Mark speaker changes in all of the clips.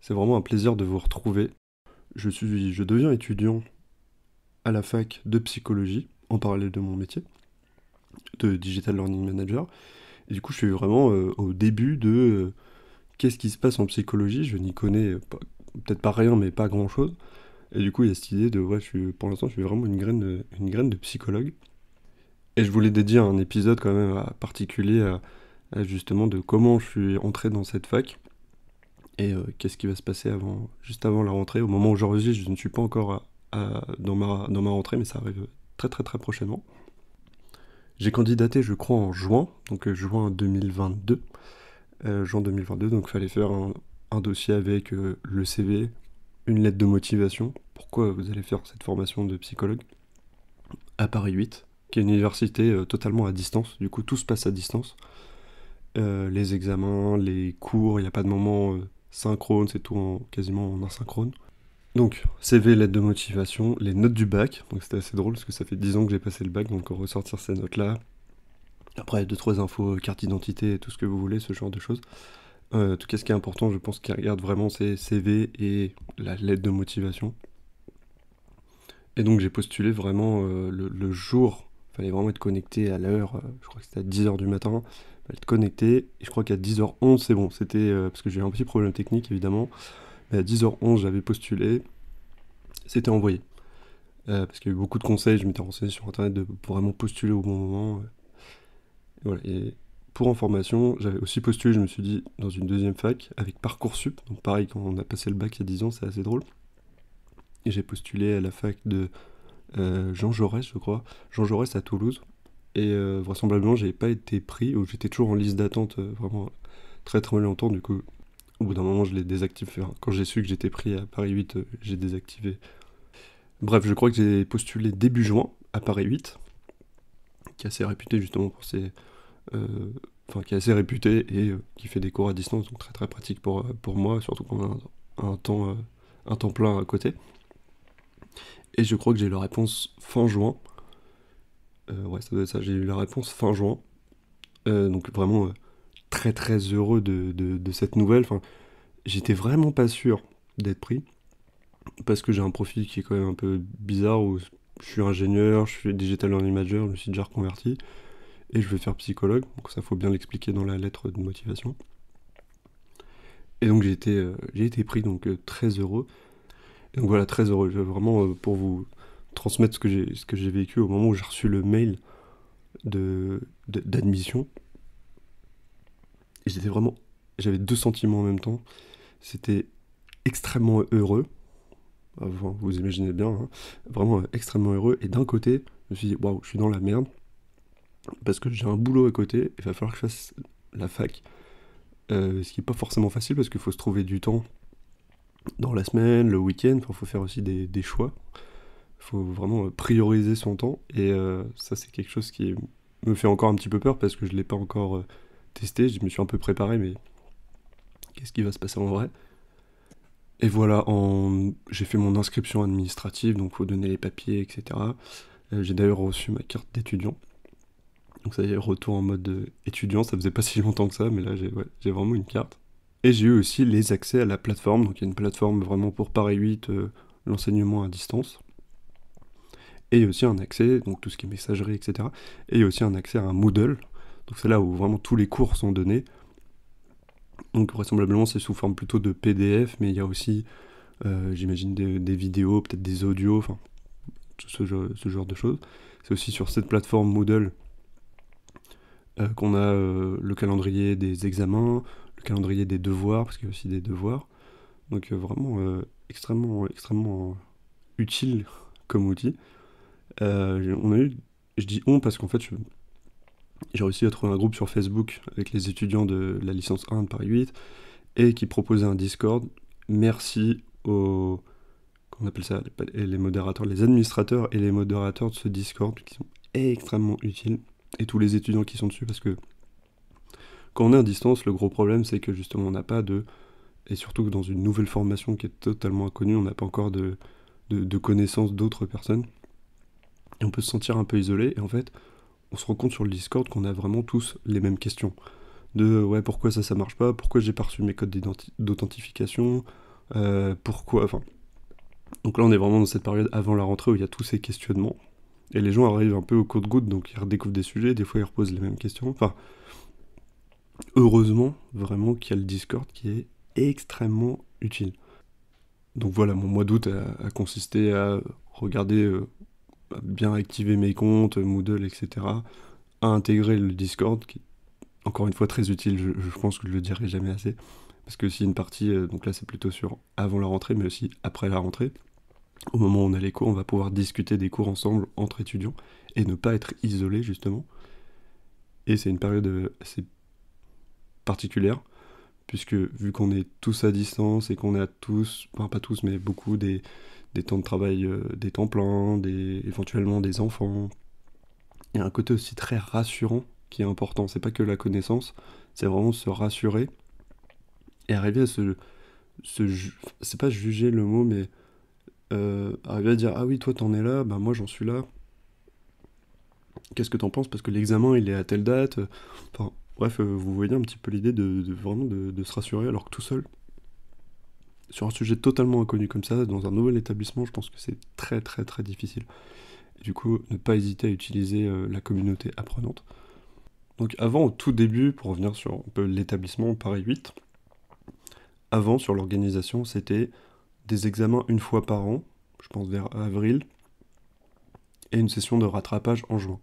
Speaker 1: C'est vraiment un plaisir de vous retrouver. Je deviens étudiant à la fac de psychologie, en parallèle de mon métier, de Digital Learning Manager. Et du coup, je suis vraiment au début de qu'est-ce qui se passe en psychologie. Je n'y connais peut-être pas rien, mais pas grand-chose. Et du coup, il y a cette idée de, ouais, pour l'instant, je suis vraiment une graine de psychologue. Et je voulais dédier un épisode quand même particulier à justement de comment je suis entré dans cette fac. Et qu'est-ce qui va se passer juste avant la rentrée. Au moment où j'enregistre, je ne suis pas encore dans ma rentrée, mais ça arrive très très très prochainement. J'ai candidaté, je crois, en juin, donc juin 2022. Juin 2022, donc il fallait faire un dossier avec le CV, une lettre de motivation. Pourquoi vous allez faire cette formation de psychologue à Paris 8, qui est une université totalement à distance. Du coup, tout se passe à distance. Les examens, les cours, il n'y a pas de moment synchrone, c'est tout quasiment en asynchrone. Donc, CV, lettre de motivation, les notes du bac. Donc c'était assez drôle parce que ça fait 10 ans que j'ai passé le bac, donc ressortir ces notes-là. Après, 2-3 infos, carte d'identité, tout ce que vous voulez, ce genre de choses. Tout ce qui est important, je pense qu'ils regardent vraiment, c'est CV et la lettre de motivation. Et donc j'ai postulé vraiment le jour, il fallait vraiment être connecté à l'heure, je crois que c'était à 10h du matin, il fallait être connecté, et je crois qu'à 10h11 c'est bon, c'était, parce que j'ai eu un petit problème technique évidemment, mais à 10h11 j'avais postulé, c'était envoyé. Parce qu'il y a eu beaucoup de conseils, je m'étais renseigné sur internet pour vraiment postuler au bon moment. Et voilà. Et pour information, j'avais aussi postulé, je me suis dit, dans une deuxième fac, avec Parcoursup, donc pareil, quand on a passé le bac il y a 10 ans, c'est assez drôle. Et j'ai postulé à la fac de Jean Jaurès, je crois. Jean Jaurès à Toulouse. Et vraisemblablement, j'avais pas été pris, ou j'étais toujours en liste d'attente vraiment très très longtemps. Du coup, au bout d'un moment, je l'ai désactivé. Enfin, quand j'ai su que j'étais pris à Paris 8, j'ai désactivé. Bref, je crois que j'ai postulé début juin à Paris 8, qui est assez réputé justement pour ses. Enfin, qui est assez réputé et qui fait des cours à distance, donc très très pratique pour moi, surtout quand on a un temps plein à côté. Et je crois que j'ai eu la réponse fin juin. Ouais, ça doit être ça, j'ai eu la réponse fin juin. Donc vraiment très très heureux de cette nouvelle. Enfin, j'étais vraiment pas sûr d'être pris. Parce que j'ai un profil qui est quand même un peu bizarre où je suis ingénieur, je suis digital learning manager, je me suis déjà reconverti. Et je vais faire psychologue, donc ça faut bien l'expliquer dans la lettre de motivation. Et donc j'ai été pris, donc très heureux. Et donc voilà, très heureux. Vraiment pour vous transmettre ce que j'ai vécu au moment où j'ai reçu le mail d'admission. Et j'avais deux sentiments en même temps. C'était extrêmement heureux. Enfin, vous imaginez bien, hein. Vraiment extrêmement heureux. Et d'un côté, je me suis dit, waouh, je suis dans la merde. Parce que j'ai un boulot à côté, il va falloir que je fasse la fac. Ce qui n'est pas forcément facile parce qu'il faut se trouver du temps dans la semaine, le week-end. Enfin, il faut faire aussi des choix. Il faut vraiment prioriser son temps. Et ça, c'est quelque chose qui me fait encore un petit peu peur parce que je ne l'ai pas encore testé. Je me suis un peu préparé, mais qu'est-ce qui va se passer en vrai? Et voilà, j'ai fait mon inscription administrative, donc il faut donner les papiers, etc. J'ai d'ailleurs reçu ma carte d'étudiant. Donc ça y est, retour en mode étudiant, ça faisait pas si longtemps que ça, mais là j'ai vraiment une carte. Et j'ai eu aussi les accès à la plateforme, donc il y a une plateforme vraiment pour Paris 8, l'enseignement à distance. Et il y a aussi un accès, donc tout ce qui est messagerie, etc. Et il y a aussi un accès à un Moodle, donc c'est là où vraiment tous les cours sont donnés. Donc vraisemblablement c'est sous forme plutôt de PDF, mais il y a aussi, j'imagine, des vidéos, peut-être des audios, enfin tout ce genre de choses. C'est aussi sur cette plateforme Moodle qu'on a le calendrier des examens, le calendrier des devoirs, parce qu'il y a aussi des devoirs. Donc vraiment extrêmement utile comme outil. On a eu, je dis on parce qu'en fait j'ai réussi à trouver un groupe sur Facebook avec les étudiants de la licence 1 de Paris 8 et qui proposait un Discord. Merci aux, qu'on appelle ça, les modérateurs, les administrateurs et les modérateurs de ce Discord qui sont extrêmement utiles, et tous les étudiants qui sont dessus, parce que quand on est à distance, le gros problème c'est que justement on n'a pas et surtout que dans une nouvelle formation qui est totalement inconnue, on n'a pas encore de connaissances d'autres personnes, et on peut se sentir un peu isolé, et en fait on se rend compte sur le Discord qu'on a vraiment tous les mêmes questions. Ouais, pourquoi ça marche pas, pourquoi j'ai pas reçu mes codes d'authentification, pourquoi, enfin... Donc là, on est vraiment dans cette période avant la rentrée où il y a tous ces questionnements. Et les gens arrivent un peu au compte-gouttes, donc ils redécouvrent des sujets, des fois ils reposent les mêmes questions. Enfin, heureusement, vraiment, qu'il y a le Discord qui est extrêmement utile. Donc voilà, mon mois d'août a consisté à regarder, à bien activer mes comptes, Moodle, etc. À intégrer le Discord, qui est encore une fois très utile, je pense que je le dirai jamais assez. Parce que si une partie, donc là c'est plutôt sur avant la rentrée, mais aussi après la rentrée, au moment où on a les cours, on va pouvoir discuter des cours ensemble entre étudiants et ne pas être isolé justement. Et c'est une période assez particulière, puisque vu qu'on est tous à distance et qu'on a tous, enfin pas tous, mais beaucoup des temps de travail, des temps pleins, éventuellement des enfants, il y a un côté aussi très rassurant qui est important. C'est pas que la connaissance, c'est vraiment se rassurer et arriver à c'est pas juger le mot, mais arriver à dire ah oui toi t'en es là, bah moi j'en suis là. Qu'est-ce que t'en penses parce que l'examen il est à telle date. Enfin bref, vous voyez un petit peu l'idée vraiment de se rassurer alors que tout seul sur un sujet totalement inconnu comme ça dans un nouvel établissement, je pense que c'est très très très difficile. Et du coup, ne pas hésiter à utiliser la communauté apprenante. Donc avant, au tout début, pour revenir sur un peu l'établissement Paris 8, avant sur l'organisation, c'était des examens une fois par an, je pense vers avril, et une session de rattrapage en juin.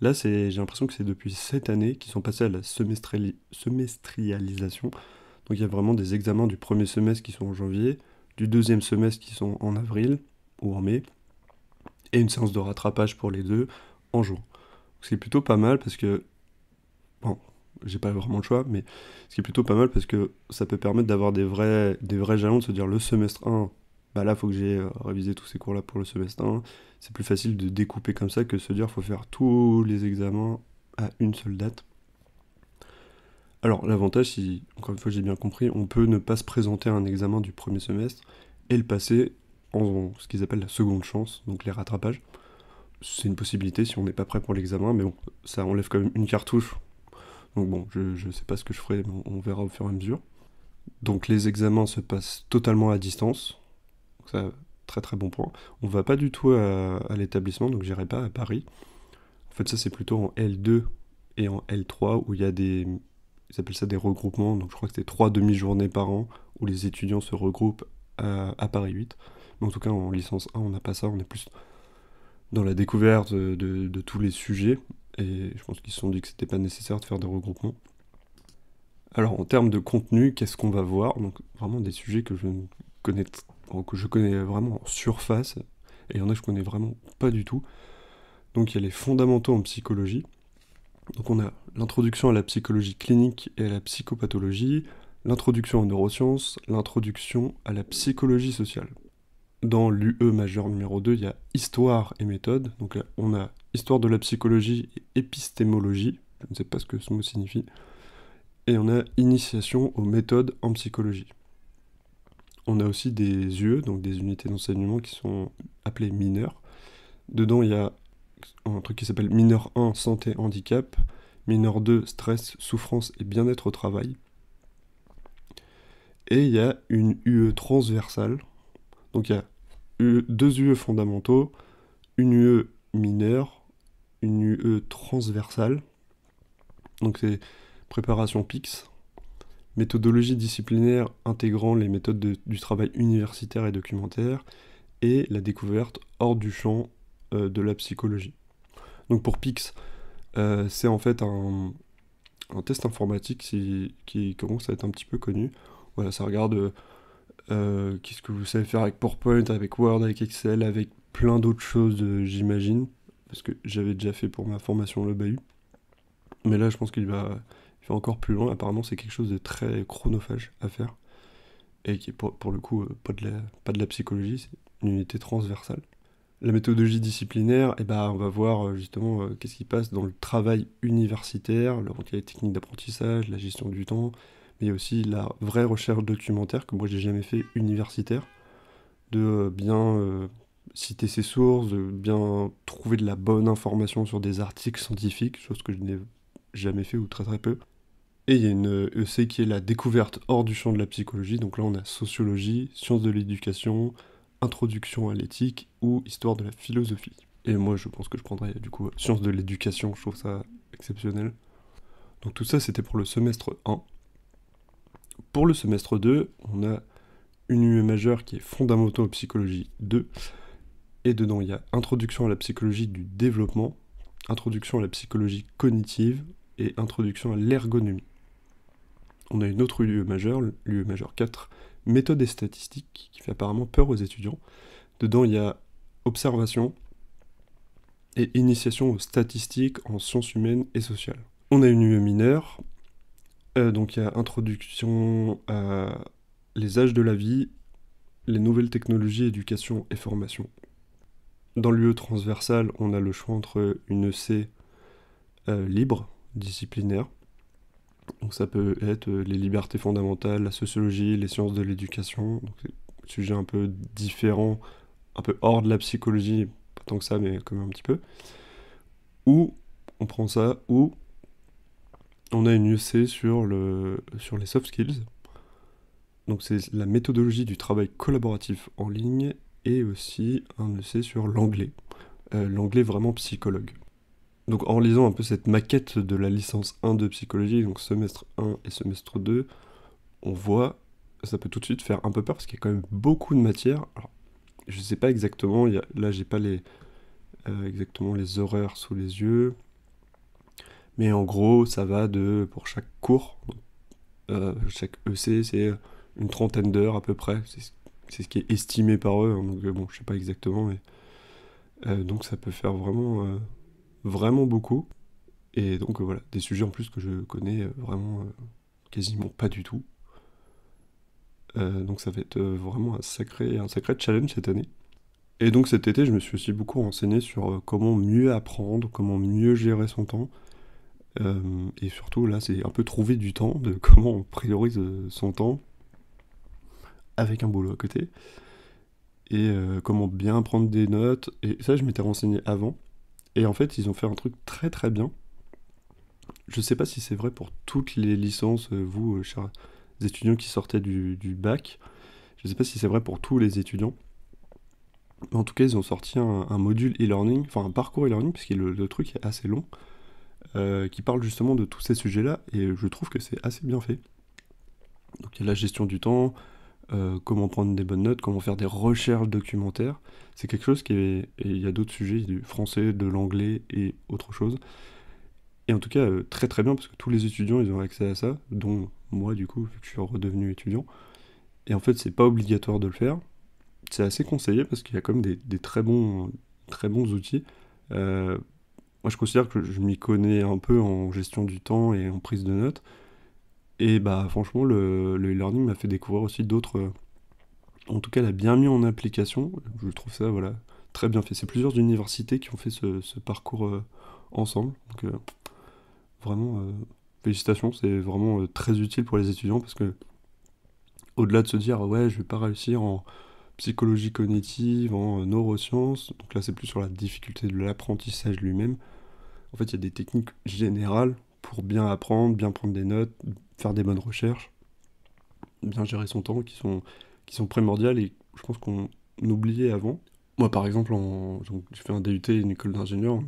Speaker 1: Là, j'ai l'impression que c'est depuis cette année qu'ils sont passés à la semestrialisation. Donc il y a vraiment des examens du premier semestre qui sont en janvier, du deuxième semestre qui sont en avril ou en mai, et une séance de rattrapage pour les deux en juin. Ce qui est plutôt pas mal parce que, bon, j'ai pas vraiment le choix, mais ce qui est plutôt pas mal parce que ça peut permettre d'avoir des vrais jalons, de se dire le semestre 1, bah là faut que j'ai révisé tous ces cours là pour le semestre 1. C'est plus facile de découper comme ça que de se dire faut faire tous les examens à une seule date. Alors l'avantage, si encore une fois j'ai bien compris, on peut ne pas se présenter à un examen du premier semestre et le passer en ce qu'ils appellent la seconde chance, donc les rattrapages. C'est une possibilité si on n'est pas prêt pour l'examen, mais bon, ça enlève quand même une cartouche. Donc bon, je sais pas ce que je ferai, mais on verra au fur et à mesure. Donc les examens se passent totalement à distance. Donc ça, très très bon point. On va pas du tout à l'établissement, donc j'irai pas à Paris. En fait, ça c'est plutôt en L2 et en L3 où il y a ils appellent ça des regroupements. Donc je crois que c'est 3 demi-journées par an où les étudiants se regroupent à Paris 8. Mais en tout cas, en licence 1, on n'a pas ça, on est plus dans la découverte de tous les sujets, et je pense qu'ils se sont dit que c'était pas nécessaire de faire des regroupements. Alors en termes de contenu, qu'est-ce qu'on va voir? Donc vraiment des sujets connais, que je connais vraiment en surface, et il y en a que je connais vraiment pas du tout. Donc il y a les fondamentaux en psychologie. Donc on a l'introduction à la psychologie clinique et à la psychopathologie, l'introduction aux neurosciences, l'introduction à la psychologie sociale. Dans l'UE majeur numéro 2, il y a histoire et méthode. Donc là, on a histoire de la psychologie et épistémologie. Je ne sais pas ce que ce mot signifie. Et on a initiation aux méthodes en psychologie. On a aussi des UE, donc des unités d'enseignement qui sont appelées mineurs. Dedans, il y a un truc qui s'appelle mineur 1, santé, handicap. Mineur 2, stress, souffrance et bien-être au travail. Et il y a une UE transversale. Donc il y a deux UE fondamentaux, une UE mineure, une UE transversale, donc c'est préparation PIX, méthodologie disciplinaire intégrant les méthodes du travail universitaire et documentaire, et la découverte hors du champ de la psychologie. Donc pour PIX, c'est en fait un test informatique qui commence à être un petit peu connu. Voilà, ça regarde qu'est-ce que vous savez faire avec PowerPoint, avec Word, avec Excel, avec plein d'autres choses, j'imagine, parce que j'avais déjà fait pour ma formation le bahut. Mais là, je pense il va encore plus loin. Apparemment, c'est quelque chose de très chronophage à faire, et qui est pour le coup pas de la psychologie, c'est une unité transversale. La méthodologie disciplinaire, eh ben, on va voir justement qu'est-ce qui passe dans le travail universitaire, donc il y a les techniques d'apprentissage, la gestion du temps, mais il y a aussi la vraie recherche documentaire que moi j'ai jamais fait universitaire, de bien citer ses sources, de bien trouver de la bonne information sur des articles scientifiques, chose que je n'ai jamais fait ou très très peu. Et il y a une EC qui est la découverte hors du champ de la psychologie. Donc là, on a sociologie, sciences de l'éducation, introduction à l'éthique ou histoire de la philosophie. Et moi, je pense que je prendrais du coup sciences de l'éducation, je trouve ça exceptionnel. Donc tout ça, c'était pour le semestre 1. Pour le semestre 2, on a une UE majeure qui est fondamentaux en psychologie 2. Et dedans, il y a introduction à la psychologie du développement, introduction à la psychologie cognitive et introduction à l'ergonomie. On a une autre UE majeure, l'UE majeure 4, méthode et statistiques, qui fait apparemment peur aux étudiants. Dedans, il y a observation et initiation aux statistiques en sciences humaines et sociales. On a une UE mineure, donc il y a introduction à les âges de la vie, les nouvelles technologies, éducation et formation. Dans l'UE transversale, on a le choix entre une EC libre, disciplinaire. Donc ça peut être les libertés fondamentales, la sociologie, les sciences de l'éducation. Donc c'est un sujet un peu différent, un peu hors de la psychologie, pas tant que ça, mais quand même un petit peu. Ou on prend ça, ou on a une EC sur les soft skills. Donc c'est la méthodologie du travail collaboratif en ligne et aussi un EC sur l'anglais. L'anglais vraiment psychologue. Donc en lisant un peu cette maquette de la licence 1 de psychologie, donc semestre 1 et semestre 2, on voit, ça peut tout de suite faire un peu peur parce qu'il y a quand même beaucoup de matière. Alors, je sais pas exactement, là j'ai pas exactement les horaires sous les yeux, mais en gros ça va pour chaque cours, chaque EC c'est une trentaine d'heures à peu près, c'est ce qui est estimé par eux, hein, donc bon je sais pas exactement, mais donc ça peut faire vraiment beaucoup. Et donc voilà, des sujets en plus que je connais vraiment quasiment pas du tout. Donc ça va être vraiment un sacré challenge cette année. Et donc cet été, je me suis aussi beaucoup renseigné sur comment mieux apprendre, comment mieux gérer son temps. Et surtout là, c'est un peu trouver du temps, de comment on priorise son temps avec un boulot à côté. Et comment bien prendre des notes. Et ça, je m'étais renseigné avant. Et en fait, ils ont fait un truc très très bien. Je sais pas si c'est vrai pour toutes les licences, vous, chers étudiants qui sortaient du bac. Je sais pas si c'est vrai pour tous les étudiants. Mais en tout cas, ils ont sorti un module e-learning, enfin un parcours e-learning, puisque le truc est assez long, qui parle justement de tous ces sujets-là, et je trouve que c'est assez bien fait. Donc il y a la gestion du temps, comment prendre des bonnes notes, comment faire des recherches documentaires. C'est quelque chose qui est... Et il y a d'autres sujets, du français, de l'anglais et autre chose. Et en tout cas, très très bien, parce que tous les étudiants, ils ont accès à ça, dont moi, du coup, vu que je suis redevenu étudiant. Et en fait, c'est pas obligatoire de le faire. C'est assez conseillé, parce qu'il y a quand même des très bons outils. Euh, Moi, je considère que je m'y connais un peu en gestion du temps et en prise de notes. Et bah, franchement, le e-learning m'a fait découvrir aussi d'autres... en tout cas, l'a bien mis en application. Je trouve ça, voilà, très bien fait. C'est plusieurs universités qui ont fait ce parcours ensemble. Donc, vraiment, félicitations, c'est vraiment très utile pour les étudiants parce que, au-delà de se dire, ouais, je vais pas réussir en psychologie cognitive, en neurosciences, donc là c'est plus sur la difficulté de l'apprentissage lui-même. En fait, il y a des techniques générales pour bien apprendre, bien prendre des notes, faire des bonnes recherches, bien gérer son temps, qui sont primordiales et je pense qu'on oubliait avant. Moi, par exemple, donc, j'ai fait un DUT, une école d'ingénieur,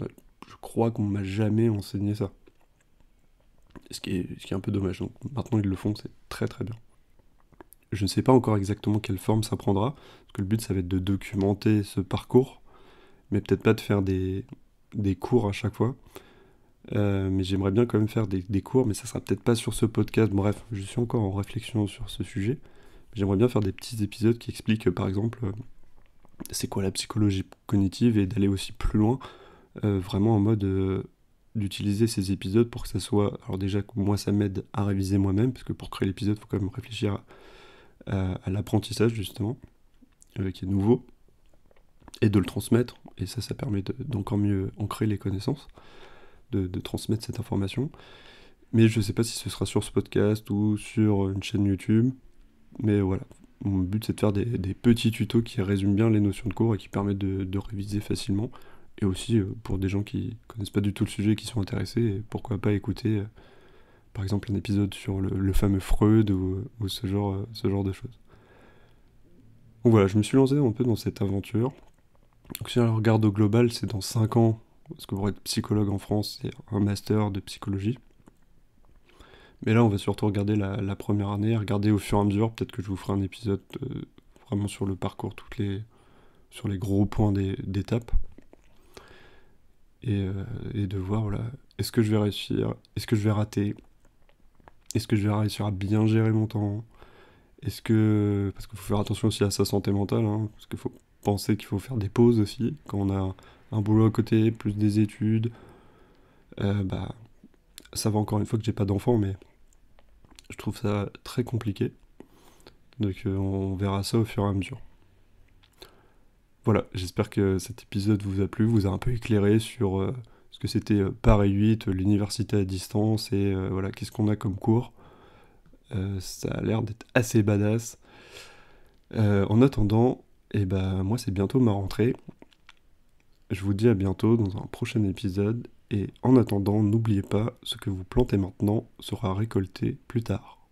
Speaker 1: je crois qu'on m'a jamais enseigné ça. Ce qui est un peu dommage. Donc maintenant ils le font, c'est très très bien. Je ne sais pas encore exactement quelle forme ça prendra, parce que le but ça va être de documenter ce parcours, mais peut-être pas de faire des cours à chaque fois. Mais j'aimerais bien quand même faire des cours, mais ça sera peut-être pas sur ce podcast. Bref, je suis encore en réflexion sur ce sujet. J'aimerais bien faire des petits épisodes qui expliquent, par exemple, c'est quoi la psychologie cognitive et d'aller aussi plus loin, vraiment en mode d'utiliser ces épisodes pour que ça soit... Alors déjà, moi, ça m'aide à réviser moi-même, parce que pour créer l'épisode, il faut quand même réfléchir à l'apprentissage, justement, qui est nouveau, et de le transmettre, et ça permet d'encore mieux ancrer les connaissances, de transmettre cette information. Mais je sais pas si ce sera sur ce podcast ou sur une chaîne YouTube, mais voilà. Mon but, c'est de faire des petits tutos qui résument bien les notions de cours et qui permettent de réviser facilement. Et aussi pour des gens qui connaissent pas du tout le sujet, qui sont intéressés, et pourquoi pas écouter par exemple un épisode sur le fameux Freud ou ce genre de choses. Donc voilà, je me suis lancé un peu dans cette aventure. Donc si on regarde au global, c'est dans 5 ans, parce que pour être psychologue en France, c'est un master de psychologie. Mais là, on va surtout regarder la première année, regarder au fur et à mesure. Peut-être que je vous ferai un épisode vraiment sur le parcours, sur les gros points d'étape. Et de voir, voilà, est-ce que je vais réussir, est-ce que je vais rater, est-ce que je vais réussir à bien gérer mon temps, parce qu'il faut faire attention aussi à sa santé mentale, hein, parce qu'il faut penser qu'il faut faire des pauses aussi, quand on a un boulot à côté, plus des études, bah, ça va encore une fois que j'ai pas d'enfant, mais je trouve ça très compliqué. Donc on verra ça au fur et à mesure. Voilà, j'espère que cet épisode vous a plu, vous a un peu éclairé sur ce que c'était Paris 8, l'université à distance, et voilà, qu'est-ce qu'on a comme cours. Ça a l'air d'être assez badass. En attendant, et ben moi c'est bientôt ma rentrée. Je vous dis à bientôt dans un prochain épisode, et en attendant, n'oubliez pas, ce que vous plantez maintenant sera récolté plus tard.